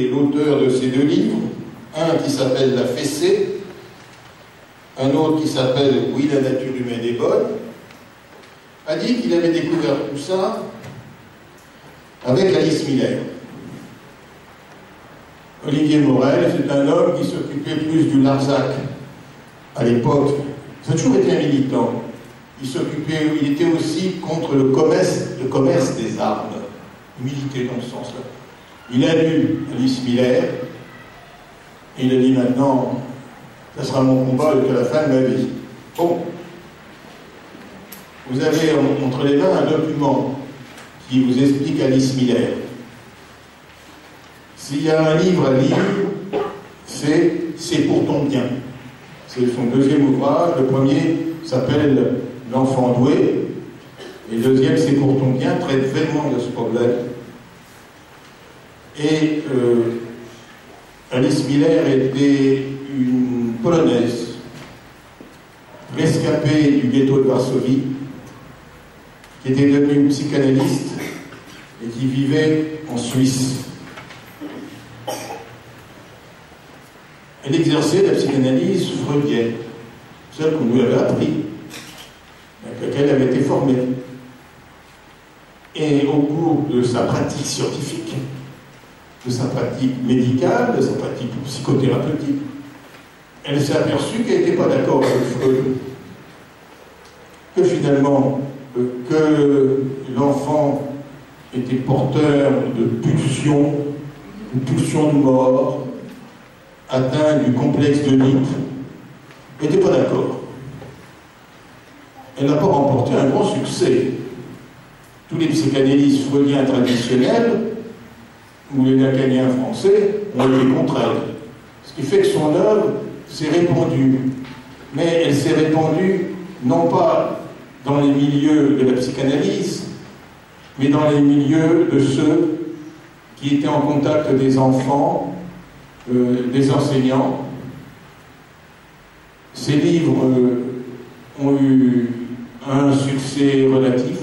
l'auteur de ces deux livres, un qui s'appelle La Fessée, un autre qui s'appelle Oui, la nature humaine est bonne, a dit qu'il avait découvert tout ça avec Alice Miller. Olivier Morel, c'est un homme qui s'occupait plus du Larzac à l'époque. Ça a toujours été un militant. Il était aussi contre le commerce des armes. Il militait dans ce sens-là. Il a lu Alice Miller et il a dit maintenant, ça sera mon combat jusqu'à la fin de ma vie. Bon, vous avez entre les mains un document qui vous explique Alice Miller. S'il y a un livre à lire, c'est pour ton bien. C'est son deuxième ouvrage. Le premier s'appelle L'enfant doué. Et le deuxième, c'est pour ton bien, traite vraiment de ce problème. Et Alice Miller était une Polonaise, rescapée du ghetto de Varsovie, qui était devenue psychanalyste et qui vivait en Suisse. Elle exerçait la psychanalyse freudienne, celle qu'on lui avait appris, avec laquelle elle avait été formée. Et au cours de sa pratique scientifique, de sa pratique médicale, de sa pratique psychothérapeutique, elle s'est aperçue qu'elle n'était pas d'accord avec Freud, que finalement, que l'enfant était porteur de pulsions, une pulsion de mort, atteint du complexe d'Oedipe, n'était pas d'accord. Elle n'a pas remporté un grand succès. Tous les psychanalystes freudiens traditionnels, ou les lacaniens français, ont été contre elle. Ce qui fait que son œuvre s'est répandue. Mais elle s'est répandue non pas dans les milieux de la psychanalyse, mais dans les milieux de ceux qui étaient en contact des enfants, des enseignants. Ces livres ont eu un succès relatif.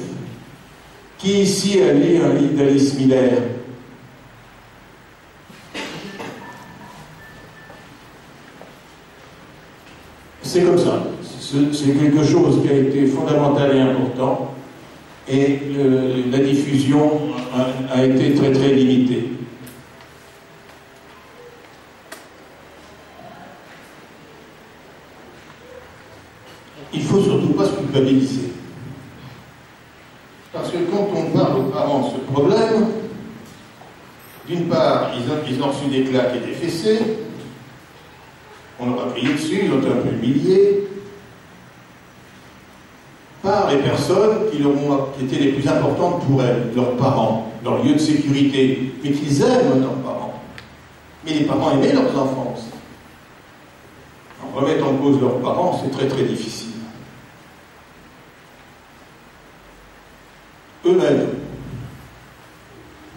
Qui ici a lu un livre d'Alice Miller? C'est comme ça. C'est quelque chose qui a été fondamental et important, et la diffusion a été très très limitée. Il ne faut surtout pas se culpabiliser. Parce que quand on parle aux parents de ce problème, d'une part, ils ont reçu des claques et des fessées, on leur a crié dessus, ils ont été un peu humiliés, par les personnes qui étaient les plus importantes pour elles, leurs parents, leur lieu de sécurité, mais qu'ils aiment leurs parents. Mais les parents aimaient leurs enfants aussi. En remettre en cause leurs parents, c'est très très difficile. Eux-mêmes,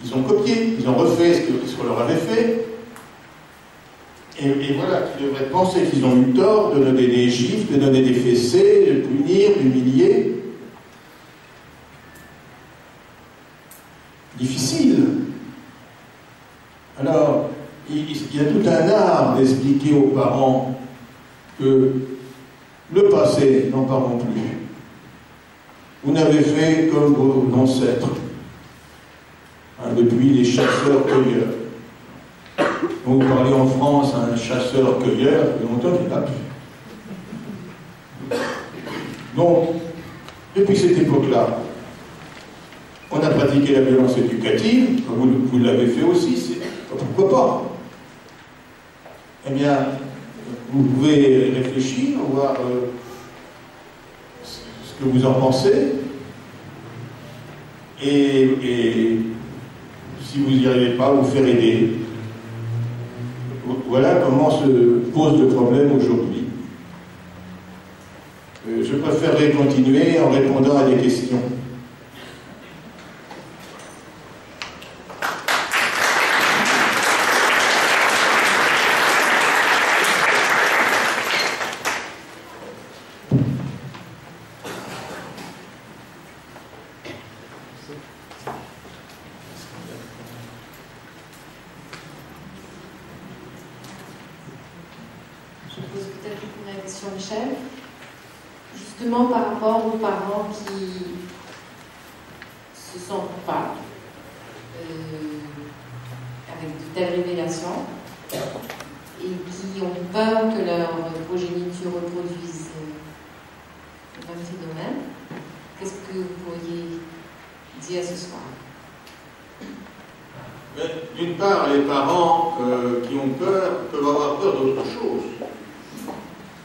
ils ont copié, ils ont refait ce qu'on leur avait fait, et voilà, qu'ils devraient penser qu'ils ont eu tort de donner des gifles, de donner des fessées, de punir, d'humilier. Difficile. Alors, il y a tout un art d'expliquer aux parents que le passé, n'en parlons plus. Vous n'avez fait comme vos ancêtres, depuis les chasseurs-cueilleurs. Vous parlez en France à un chasseur-cueilleur, il y a longtemps qu'il n'a plus. Donc, depuis cette époque-là, on a pratiqué la violence éducative, vous l'avez fait aussi, pourquoi pas? Eh bien, vous pouvez réfléchir, voir ce que vous en pensez, et si vous n'y arrivez pas, vous faire aider. Voilà comment se pose le problème aujourd'hui. Je préférerais continuer en répondant à des questions. peut-être pour la question Michel, justement par rapport aux parents qui se sentent pas avec de telles révélations et qui ont peur que leur progéniture reproduise le même phénomène. Qu'est-ce que vous pourriez dire ce soir? D'une part, les parents qui ont peur peuvent avoir peur d'autre chose.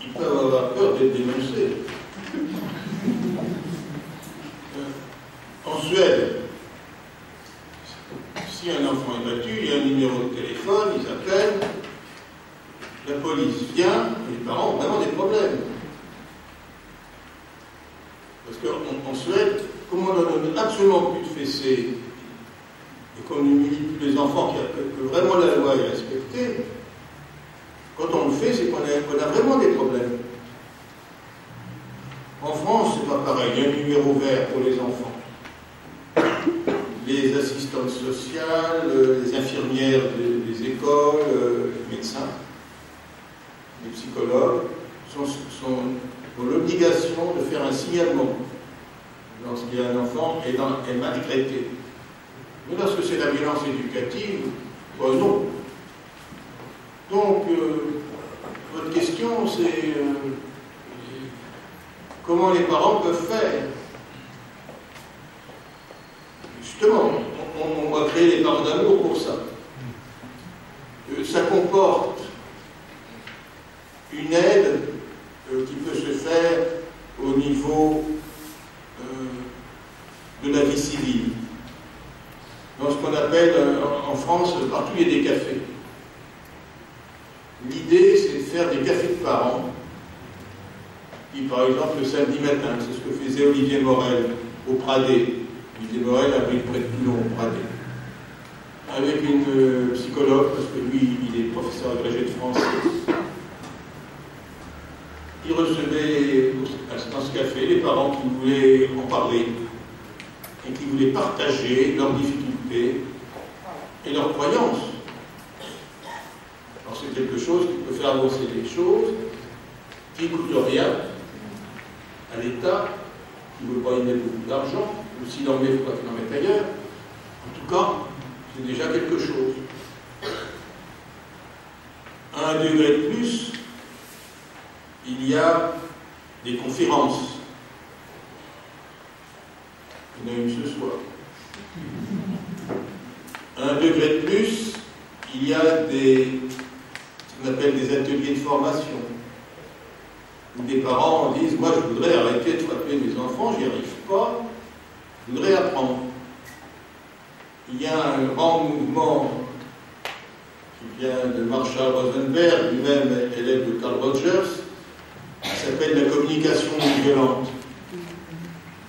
Ils peuvent avoir peur d'être dénoncés. En Suède, si un enfant est battu, il y a un numéro de téléphone, ils appellent, la police vient, et les parents ont vraiment des problèmes. Parce qu'en Suède, comme on ne donne absolument plus de fessées, et qu'on n'humilie plus les enfants, que vraiment la loi est respectée, quand on le fait, c'est qu'on a vraiment des problèmes. En France, c'est pas pareil, il y a un numéro vert pour les enfants. Les assistantes sociales, les infirmières des écoles, les médecins, les psychologues ont l'obligation de faire un signalement lorsqu'il y a un enfant est maltraité. Mais lorsque c'est la violence éducative, non. Donc, votre question, c'est comment les parents peuvent faire. Justement, on va créer les parents d'amour pour ça. Ça comporte une aide qui peut se faire au niveau de la vie civile. Dans ce qu'on appelle en France, partout il y a des cafés. L'idée, c'est de faire des cafés de parents, qui par exemple le samedi matin, c'est ce que faisait Olivier Morel au Pradé. Olivier Morel habite près de Toulon, au Pradé. Avec une psychologue, parce que lui, il est professeur agrégé de français. Il recevait dans ce café les parents qui voulaient en parler et qui voulaient partager leurs difficultés et leurs croyances. Alors c'est quelque chose qui peut faire avancer les choses, qui ne coûte rien à l'État, qui ne veut pas y mettre beaucoup d'argent, ou s'il en met, il ne faut pas qu'il en mette ailleurs. En tout cas, c'est déjà quelque chose. À un degré de plus, il y a des conférences. Il y en a une ce soir. À un degré de plus, il y a ce qu'on appelle des ateliers de formation. Où des parents disent, moi je voudrais arrêter de frapper mes enfants, j'y arrive pas, je voudrais apprendre. Il y a un grand mouvement qui vient de Marshall Rosenberg, lui-même élève de Carl Rogers, qui s'appelle la communication non violente.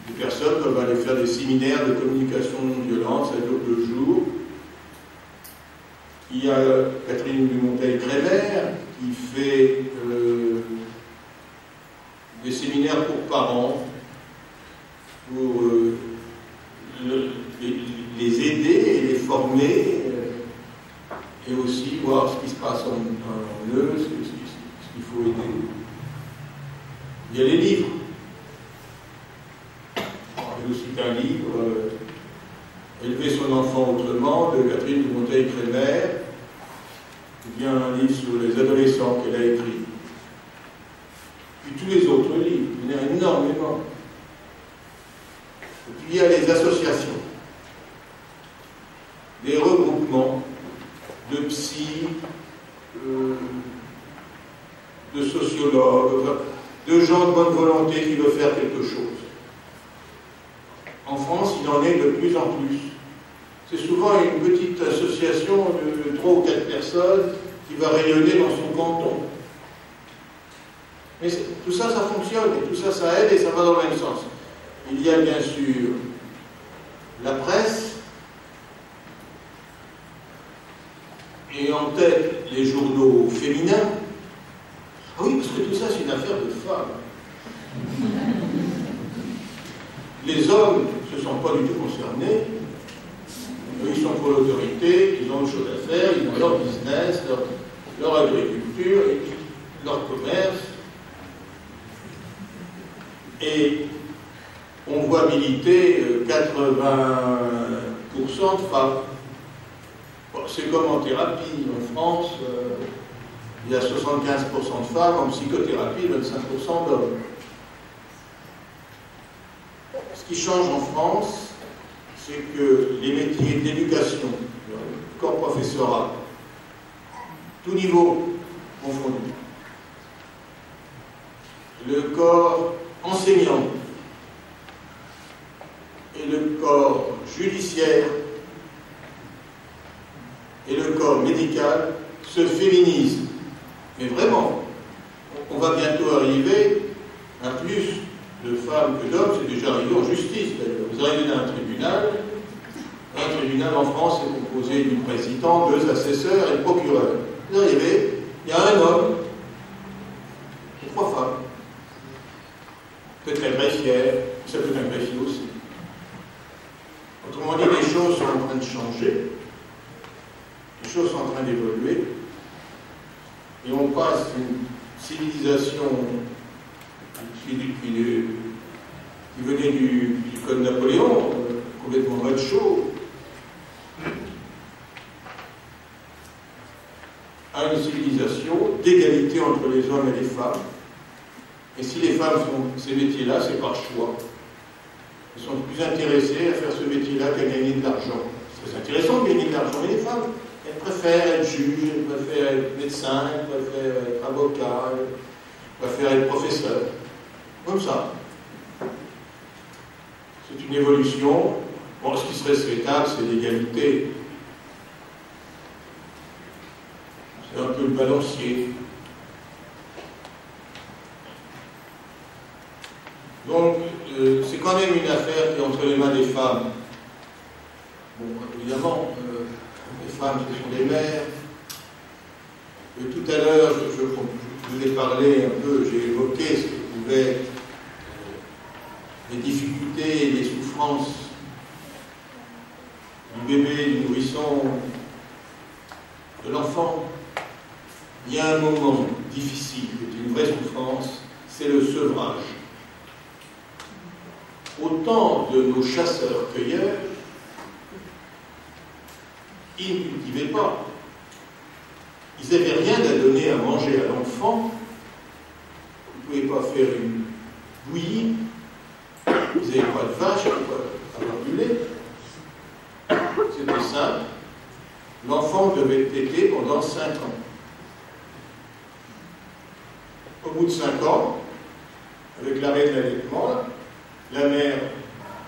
Les personnes peuvent aller faire des séminaires de communication non violente, ça dure 2 jours. Il y a Catherine Dumonteil-Crémer qui fait des séminaires pour parents, pour les aider et les former, et aussi voir ce qui se passe en eux, ce qu'il faut aider. Il y a les livres. Je vous cite un livre, Élever son enfant autrement, de Catherine Dumonteil-Crémer, ou bien un livre sur les adolescents qu'elle a écrit. Puis tous les autres livres, il y en a énormément. Et puis il y a les associations, des regroupements de psy, de sociologues, de gens de bonne volonté qui veulent faire quelque chose. En France, il en est de plus en plus. C'est souvent une petite association de 3 ou 4 personnes qui va rayonner dans son canton. Mais tout ça, ça fonctionne, et tout ça, ça aide, et ça va dans le même sens. Il y a bien sûr la presse, et en tête les journaux féminins. Ah oui, parce que tout ça, c'est une affaire de femmes. Les hommes ne se sentent pas du tout concernés. Eux, ils sont pour l'autorité, ils ont autre chose à faire, ils ont leur business, leur agriculture. Et leur commerce, et on voit militer 80% de femmes. Bon, c'est comme en thérapie. En France, il y a 75% de femmes, en psychothérapie, 25% d'hommes. Ce qui change en France, c'est que les métiers d'éducation, le corps professoral, tout niveau confondu, le corps enseignant et le corps judiciaire et le corps médical se féminisent. Mais vraiment, on va bientôt arriver à plus de femmes que d'hommes. C'est déjà arrivé en justice d'ailleurs. Vous arrivez dans un tribunal en France est composé du président, 2 assesseurs et le procureur. Vous arrivez, il y a un homme et 3 femmes. Peut-être un greffière, ça peut être un greffier aussi. Autrement dit, les choses sont en train de changer, les choses sont en train d'évoluer, et on passe d'une civilisation qui venait du Code Napoléon, complètement macho, à une civilisation d'égalité entre les hommes et les femmes. Et si les femmes font ces métiers-là, c'est par choix. Elles sont plus intéressées à faire ce métier-là qu'à gagner de l'argent. C'est intéressant de gagner de l'argent, mais les femmes, elles préfèrent être juges, elles préfèrent être médecins, elles préfèrent être avocats, elles préfèrent être professeurs. Comme ça. C'est une évolution. Bon, ce qui serait souhaitable, c'est l'égalité. C'est un peu le balancier. Donc, c'est quand même une affaire qui est entre les mains des femmes. Bon, évidemment, les femmes, ce sont des mères. Tout à l'heure, je vous ai parlé un peu, j'ai évoqué ce que pouvaient les difficultés et les souffrances du bébé, du nourrisson, de l'enfant. Il y a un moment difficile, qui est une vraie souffrance, c'est le sevrage. Au temps de nos chasseurs-cueilleurs, ils ne cultivaient pas. Ils n'avaient rien à donner à manger à l'enfant. Vous ne pouvez pas faire une bouillie. Vous n'avez pas de vache pour avoir du lait. C'était simple. L'enfant devait téter pendant 5 ans. Au bout de 5 ans, avec l'arrêt de l'allaitement, la mère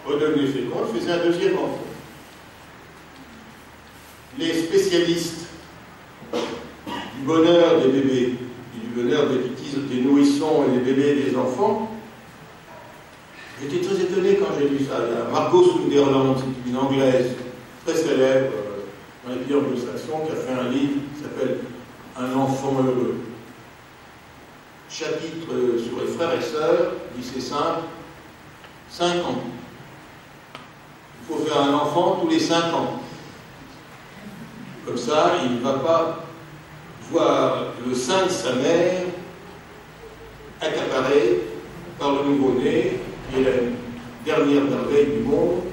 redevenait féconde, faisait un 2e enfant. Les spécialistes du bonheur des bébés et du bonheur des nourrissons et des bébés et des enfants, j'étais très étonné quand j'ai lu ça. Il y a Margot Sunderland, c'est une anglaise très célèbre dans les pays anglo-saxons, qui a fait un livre qui s'appelle Un enfant heureux. Chapitre sur les frères et sœurs, dit c'est simple, 5 ans. Il faut faire un enfant tous les 5 ans. Comme ça, il ne va pas voir le sein de sa mère accaparé par le nouveau-né, qui est la dernière merveille du monde,